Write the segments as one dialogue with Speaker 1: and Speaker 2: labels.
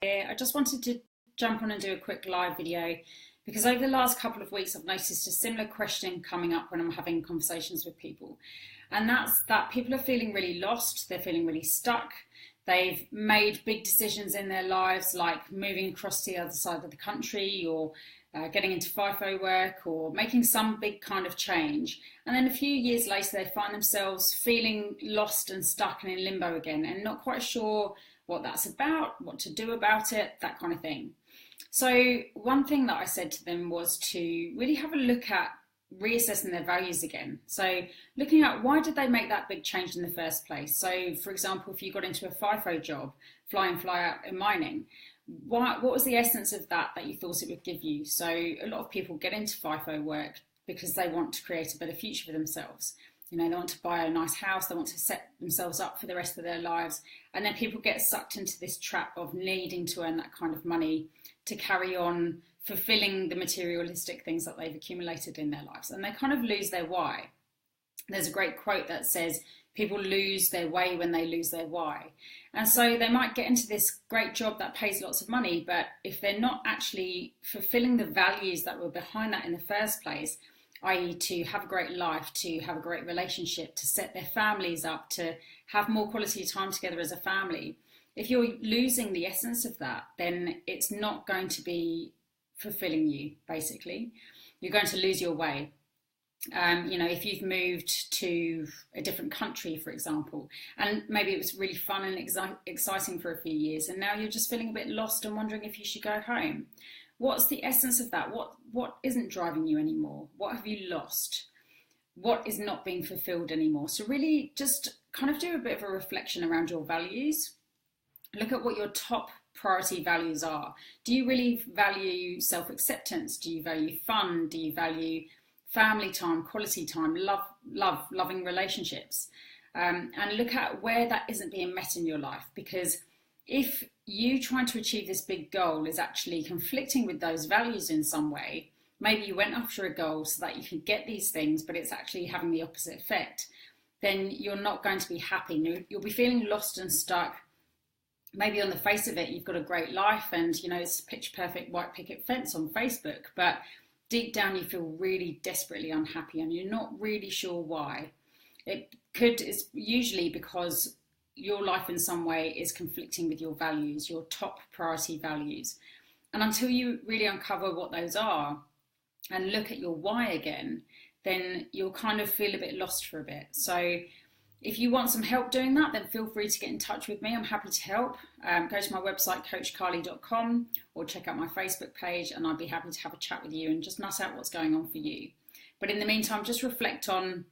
Speaker 1: I just wanted to jump on and do a quick live video because over the last couple of weeks I've noticed a similar question coming up when I'm having conversations with people. And that's that people are feeling really lost, they're feeling really stuck. They've made big decisions in their lives like moving across to the other side of the country or getting into FIFO work or making some big kind of change. And then a few years later, they find themselves feeling lost and stuck and in limbo again and not quite sure what that's about, what to do about it, that kind of thing. So one thing that I said to them was to really have a look at reassessing their values again. So looking at why did they make that big change in the first place? So for example, if you got into a FIFO job, fly in, fly out in mining, what was the essence of that you thought it would give you? So a lot of people get into FIFO work because they want to create a better future for themselves. You know, they want to buy a nice house, they want to set themselves up for the rest of their lives. And then people get sucked into this trap of needing to earn that kind of money to carry on fulfilling the materialistic things that they've accumulated in their lives. And they kind of lose their why. There's a great quote that says, people lose their way when they lose their why. And so they might get into this great job that pays lots of money, but if they're not actually fulfilling the values that were behind that in the first place, i.e. to have a great life, to have a great relationship, to set their families up, to have more quality time together as a family, if you're losing the essence of that, then it's not going to be fulfilling you, basically. You're going to lose your way. If you've moved to a different country, for example, and maybe it was really fun and exciting for a few years, and now you're just feeling a bit lost and wondering if you should go home. What's the essence of that? What isn't driving you anymore? What have you lost? What is not being fulfilled anymore? So really just kind of do a bit of a reflection around your values. Look at what your top priority values are. Do you really value self-acceptance? Do you value fun? Do you value family time, quality time, loving relationships? And look at where that isn't being met in your life, because if you trying to achieve this big goal is actually conflicting with those values in some way, maybe you went after a goal so that you could get these things, but it's actually having the opposite effect, then you're not going to be happy. You'll be feeling lost and stuck. Maybe on the face of it, you've got a great life and, it's pitch perfect white picket fence on Facebook, but deep down you feel really desperately unhappy and you're not really sure why. It's usually because your life in some way is conflicting with your values, your top priority values. And until you really uncover what those are and look at your why again, then you'll kind of feel a bit lost for a bit. So if you want some help doing that, then feel free to get in touch with me. I'm happy to help. Go to my website, coachcarly.com, or check out my Facebook page, and I'd be happy to have a chat with you and just nut out what's going on for you. But in the meantime, just reflect on,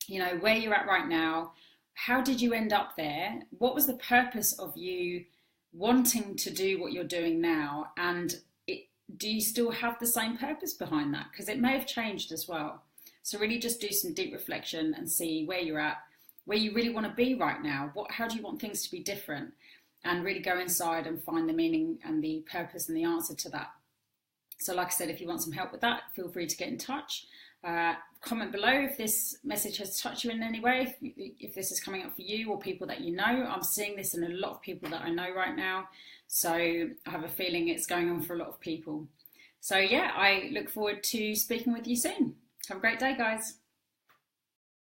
Speaker 1: where you're at right now. How did you end up there? What was the purpose of you wanting to do what you're doing now? And do you still have the same purpose behind that? Because it may have changed as well. So really just do some deep reflection and see where you're at, where you really want to be right now. How do you want things to be different? And really go inside and find the meaning and the purpose and the answer to that. So like I said, if you want some help with that, feel free to get in touch. Comment below if this message has touched you in any way, if this is coming up for you or people that you know. I'm seeing this in a lot of people that I know right now. So I have a feeling it's going on for a lot of people. So yeah, I look forward to speaking with you soon. Have a great day, guys.